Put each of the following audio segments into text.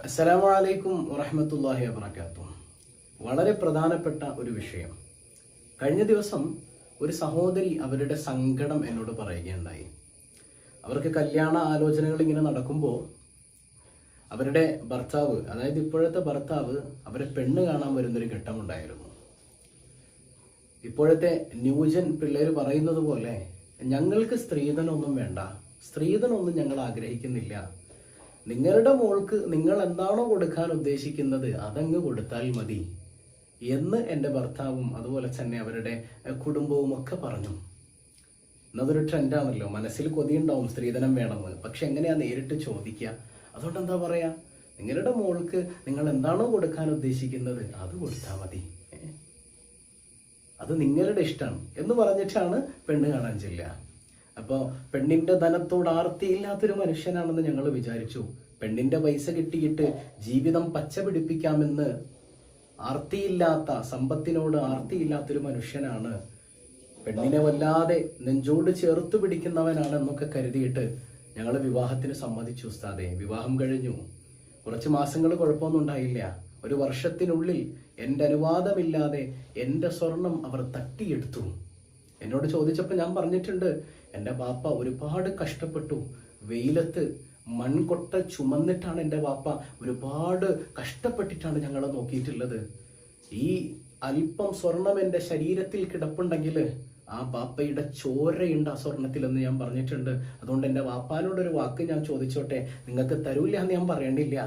അസ്സലാമു അലൈക്കും വറഹ്മത്തുള്ളാഹി വബറകാതുഹു. വളരെ പ്രധാനപ്പെട്ട ഒരു വിഷയം. കഴിഞ്ഞ ദിവസം ഒരു സഹോദരി അവരുടെ സങ്കടം എന്നോട് പറയുകയുണ്ടായി. അവർക്ക് കല്യാണ ആലോചനകൾ ഇങ്ങനെ നടക്കുമ്പോൾ അവരുടെ ഭർത്താവ്, അതായത് ഇപ്പോഴത്തെ ഭർത്താവ്, അവരെ പെണ്ണ് കാണാൻ വരുന്നൊരു ഘട്ടമുണ്ടായിരുന്നു. ഇപ്പോഴത്തെ ന്യൂജൻ പിള്ളേർ പറയുന്നത് പോലെ ഞങ്ങൾക്ക് സ്ത്രീധനമൊന്നും വേണ്ട, സ്ത്രീധനമൊന്നും ഞങ്ങൾ ആഗ്രഹിക്കുന്നില്ല, നിങ്ങളുടെ മോൾക്ക് നിങ്ങൾ എന്താണോ കൊടുക്കാൻ ഉദ്ദേശിക്കുന്നത് അതങ്ങ് കൊടുത്താൽ മതി എന്ന് എൻ്റെ ഭർത്താവും അതുപോലെ തന്നെ അവരുടെ കുടുംബവും ഒക്കെ പറഞ്ഞു. എന്നതൊരു ട്രെൻഡാണല്ലോ, മനസ്സിൽ കൊതിയുണ്ടാവും സ്ത്രീധനം വേണമെന്ന്. പക്ഷെ എങ്ങനെയാ നേരിട്ട് ചോദിക്കുക? അതുകൊണ്ട് എന്താ പറയാ, നിങ്ങളുടെ മോൾക്ക് നിങ്ങൾ എന്താണോ കൊടുക്കാൻ ഉദ്ദേശിക്കുന്നത് അത് കൊടുത്താൽ മതി, അത് നിങ്ങളുടെ ഇഷ്ടമാണ് എന്ന് പറഞ്ഞിട്ടാണ് പെണ്ണ് കാണാൻ ചെല്ലുക. അപ്പോൾ പെണ്ണിന്റെ ധനത്തോട് ആർത്തിയില്ലാത്തൊരു മനുഷ്യനാണെന്ന് ഞങ്ങൾ വിചാരിച്ചു. പെണ്ണിന്റെ പൈസ കിട്ടിയിട്ട് ജീവിതം പച്ച പിടിപ്പിക്കാമെന്ന് ആർത്തിയില്ലാത്ത, സമ്പത്തിനോട് ആർത്തിയില്ലാത്തൊരു മനുഷ്യനാണ്, പെണ്ണിനെ വല്ലാതെ നെഞ്ചോട് ചേർത്ത് പിടിക്കുന്നവനാണ് എന്നൊക്കെ കരുതിയിട്ട് ഞങ്ങൾ വിവാഹത്തിന് സമ്മതിച്ചു. ഉസ്താദേ, വിവാഹം കഴിഞ്ഞു, കുറച്ച് മാസങ്ങൾ കുഴപ്പമൊന്നും ഉണ്ടായില്ല. ഒരു വർഷത്തിനുള്ളിൽ എൻ്റെ അനുവാദമില്ലാതെ എൻ്റെ സ്വർണം അവർ തട്ടിയെടുത്തു. എന്നോട് ചോദിച്ചപ്പോൾ ഞാൻ പറഞ്ഞിട്ടുണ്ട്, എൻ്റെ ബാപ്പ ഒരുപാട് കഷ്ടപ്പെട്ടു, വെയിലത്ത് മൺകൊട്ട ചുമന്നിട്ടാണ് എൻ്റെ ബാപ്പ ഒരുപാട് കഷ്ടപ്പെട്ടിട്ടാണ് ഞങ്ങളെ നോക്കിയിട്ടുള്ളത്. ഈ അല്പം സ്വർണം എൻ്റെ ശരീരത്തിൽ കിടപ്പുണ്ടെങ്കിൽ ആ ബാപ്പയുടെ ചോരയുണ്ട് ആ സ്വർണത്തിലെന്ന് ഞാൻ പറഞ്ഞിട്ടുണ്ട്. അതുകൊണ്ട് എൻ്റെ ബാപ്പാനോടൊരു വാക്ക് ഞാൻ ചോദിച്ചോട്ടെ, നിങ്ങൾക്ക് തരൂല്ല എന്ന് ഞാൻ പറയണില്ല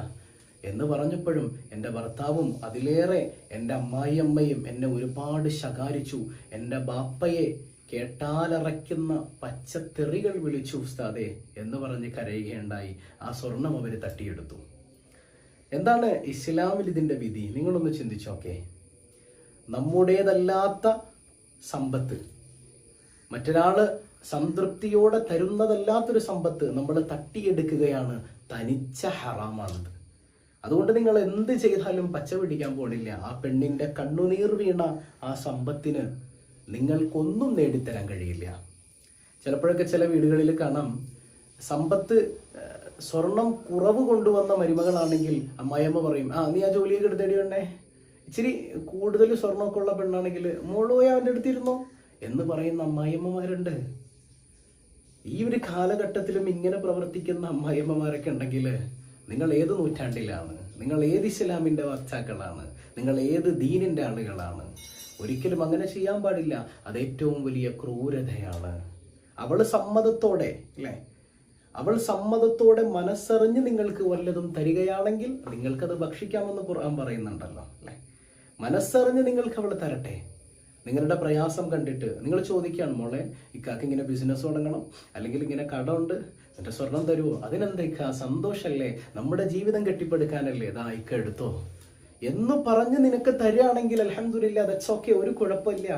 എന്ന് പറഞ്ഞപ്പോഴും എൻ്റെ ഭർത്താവും അതിലേറെ എൻ്റെ അമ്മായിയമ്മയും എന്നെ ഒരുപാട് ശകാരിച്ചു. എൻ്റെ ബാപ്പയെ കേട്ടാലറയ്ക്കുന്ന പച്ചത്തെറികൾ വിളിച്ചു ഉസ്താദേ എന്ന് പറഞ്ഞ് കരയുകയുണ്ടായി. ആ സ്വർണം അവർ തട്ടിയെടുത്തു. എന്താണ് ഇസ്ലാമിൽ ഇതിൻ്റെ വിധി? നിങ്ങളൊന്ന് ചിന്തിച്ചോക്കെ. നമ്മുടേതല്ലാത്ത സമ്പത്ത്, മറ്റൊരാള് സംതൃപ്തിയോടെ തരുന്നതല്ലാത്തൊരു സമ്പത്ത് നമ്മൾ തട്ടിയെടുക്കുകയാണ്. തനിച്ച ഹറാമാണത്. അതുകൊണ്ട് നിങ്ങൾ എന്ത് ചെയ്താലും പച്ച പിടിക്കാൻ പോണില്ല. ആ പെണ്ണിന്റെ കണ്ണുനീർ വീണ ആ സമ്പത്തിന് നിങ്ങൾക്കൊന്നും നേടിത്തരാൻ കഴിയില്ല. ചിലപ്പോഴൊക്കെ ചില വീടുകളിൽ കാണാം, സമ്പത്ത് സ്വർണം കുറവ് കൊണ്ടുവന്ന മരുമകളാണെങ്കിൽ അമ്മായിയമ്മ പറയും, നീ ആ ജോലിയൊക്കെ എടുത്തേടി വേണ്ടേ, ഇച്ചിരി കൂടുതൽ സ്വർണ്ണമൊക്കെ ഉള്ള പെണ്ണാണെങ്കിൽ മോള് പോയി അവൻ്റെ അടുത്തിരുന്നോ എന്ന് പറയുന്ന അമ്മായിയമ്മമാരുണ്ട്. ഈ ഒരു കാലഘട്ടത്തിലും ഇങ്ങനെ പ്രവർത്തിക്കുന്ന അമ്മായിയമ്മമാരൊക്കെ ഉണ്ടെങ്കിൽ നിങ്ങൾ ഏത് നൂറ്റാണ്ടിലാണ്? നിങ്ങൾ ഏത് ഇസ്ലാമിൻ്റെ വക്താക്കളാണ്? നിങ്ങൾ ഏത് ദീനിൻ്റെ ആളുകളാണ്? ഒരിക്കലും അങ്ങനെ ചെയ്യാൻ പാടില്ല. അത് ഏറ്റവും വലിയ ക്രൂരതയാണ്. അവള് സമ്മതത്തോടെ, അല്ലേ, അവൾ സമ്മതത്തോടെ മനസ്സറിഞ്ഞ് നിങ്ങൾക്ക് വല്ലതും തരികയാണെങ്കിൽ നിങ്ങൾക്കത് ഭക്ഷിക്കാമെന്ന് ഖുർആൻ പറയുന്നുണ്ടല്ലോ, അല്ലേ. മനസ്സറിഞ്ഞ് നിങ്ങൾക്ക് അവൾ തരട്ടെ. നിങ്ങളുടെ പ്രയാസം കണ്ടിട്ട് നിങ്ങൾ ചോദിക്കുകയാണ്, മോളെ ഇക്കാക്ക് ഇങ്ങനെ ബിസിനസ് തുടങ്ങണം, അല്ലെങ്കിൽ ഇങ്ങനെ കടമുണ്ട്, എൻ്റെ സ്വർണം തരുമോ? അതിനെന്താ, സന്തോഷല്ലേ, നമ്മുടെ ജീവിതം കെട്ടിപ്പടുക്കാനല്ലേ, ഇതാ ഇക്ക എടുത്തോ എന്ന് പറഞ്ഞ് നിനക്ക് തരികയാണെങ്കിൽ അൽഹംദുലില്ലാ, ദാറ്റ്സ് ഓക്കെ, ഒരു കുഴപ്പമില്ല.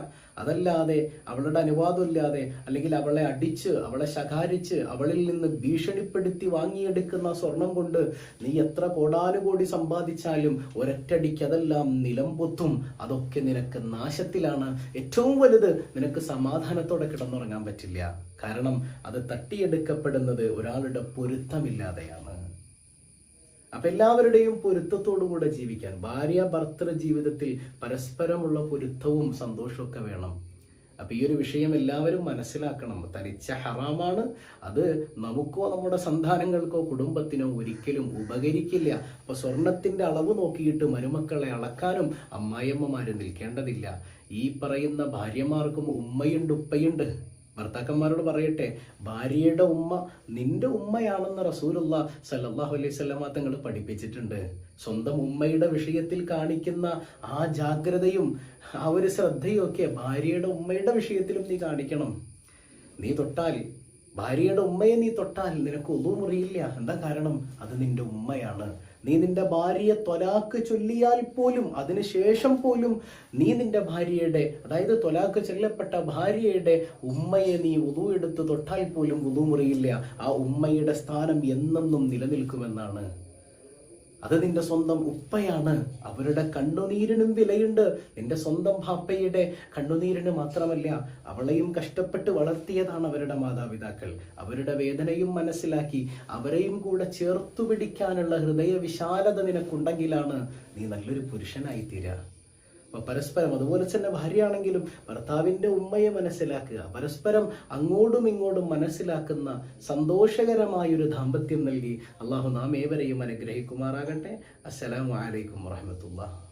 അതല്ലാതെ അവളുടെ അനുവാദമില്ലാതെ, അല്ലെങ്കിൽ അവളെ അടിച്ച്, അവളെ ശകാരിച്ച്, അവളിൽ നിന്ന് ഭീഷണിപ്പെടുത്തി വാങ്ങിയെടുക്കുന്ന സ്വർണം കൊണ്ട് നീ എത്ര കോടാനുകോടി സമ്പാദിച്ചാലും ഒരൊറ്റടിക്ക് അതെല്ലാം നിലംപൊത്തും. അതൊക്കെ നിനക്ക് നാശത്തിലാണ്. ഏറ്റവും വലുത്, നിനക്ക് സമാധാനത്തോടെ കിടന്നുറങ്ങാൻ പറ്റില്ല. കാരണം അത് തട്ടിയെടുക്കപ്പെടുന്നത് ഒരാളുടെ പൊരുത്തമില്ലാതെയാണ്. അപ്പൊ എല്ലാവരുടെയും പൊരുത്തത്തോടുകൂടെ ജീവിക്കാൻ, ഭാര്യ ഭർത്തൃ ജീവിതത്തിൽ പരസ്പരമുള്ള പൊരുത്തവും സന്തോഷവും ഒക്കെ വേണം. അപ്പൊ ഈ ഒരു വിഷയം എല്ലാവരും മനസ്സിലാക്കണം. തനിച്ച ഹറാമാണ്. അത് നമുക്കോ നമ്മുടെ സന്താനങ്ങൾക്കോ കുടുംബത്തിനോ ഒരിക്കലും ഉപകരിക്കില്ല. അപ്പൊ സ്വർണത്തിന്റെ അളവ് നോക്കിയിട്ട് മരുമക്കളെ അളക്കാനും അമ്മായിയമ്മമാര് നിൽക്കേണ്ടതില്ല. ഈ പറയുന്ന ഭാര്യമാർക്കും ഉമ്മയുണ്ട്, ഉപ്പയുണ്ട്. ഭർത്താക്കന്മാരോട് പറയട്ടെ, ഭാര്യയുടെ ഉമ്മ നിന്റെ ഉമ്മയാണെന്ന് റസൂലുള്ളാഹി സ്വല്ലല്ലാഹു അലൈഹി വസല്ലമ തങ്ങൾ പഠിപ്പിച്ചിട്ടുണ്ട്. സ്വന്തം ഉമ്മയുടെ വിഷയത്തിൽ കാണിക്കുന്ന ആ ജാഗ്രതയും ആ ഒരു ശ്രദ്ധയും ഒക്കെ ഭാര്യയുടെ ഉമ്മയുടെ വിഷയത്തിലും നീ കാണിക്കണം. നീ തൊട്ടാൽ, ഭാര്യയുടെ ഉമ്മയെ നീ തൊട്ടാൽ നിനക്ക് ഒന്നും മുറിയില്ല. എന്താ കാരണം? അത് നിന്റെ ഉമ്മയാണ്. നീ നിന്റെ ഭാര്യയെ ത്വലാഖ് ചൊല്ലിയാൽ പോലും, അതിനുശേഷം പോലും നീ നിന്റെ ഭാര്യയുടെ, അതായത് ത്വലാഖ് ചൊല്ലപ്പെട്ട ഭാര്യയുടെ ഉമ്മയെ നീ വുളു എടുത്ത് തൊട്ടാൽ പോലും വുളു മുറിയില്ല. ആ ഉമ്മയുടെ സ്ഥാനം എന്നെന്നും നിലനിൽക്കുമെന്നാണ്. അത് നിന്റെ സ്വന്തം ഉപ്പയാണ്. അവരുടെ കണ്ണുനീരിനും വിലയുണ്ട്. നിന്റെ സ്വന്തം ബാപ്പയുടെ കണ്ണുനീരിന് മാത്രമല്ല, അവളെയും കഷ്ടപ്പെട്ട് വളർത്തിയതാണ് അവരുടെ മാതാപിതാക്കൾ. അവരുടെ വേദനയും മനസ്സിലാക്കി അവരെയും കൂടെ ചേർത്തു പിടിക്കാനുള്ള ഹൃദയ വിശാലത നിനക്കുണ്ടെങ്കിലാണ് നീ നല്ലൊരു പുരുഷനായി തീരുക. അപ്പൊ പരസ്പരം, അതുപോലെ തന്നെ ഭാര്യയാണെങ്കിലും ഭർത്താവിന്റെ ഉമ്മയെ മനസ്സിലാക്കുക, പരസ്പരം അങ്ങോട്ടും ഇങ്ങോട്ടും മനസ്സിലാക്കുന്ന സന്തോഷകരമായൊരു ദാമ്പത്യം നൽകി അള്ളാഹു നാം ഏവരെയും അനുഗ്രഹിക്കുമാറാകട്ടെ. അസ്സലാമു അലൈക്കും വറഹ്മത്തുള്ളാഹി.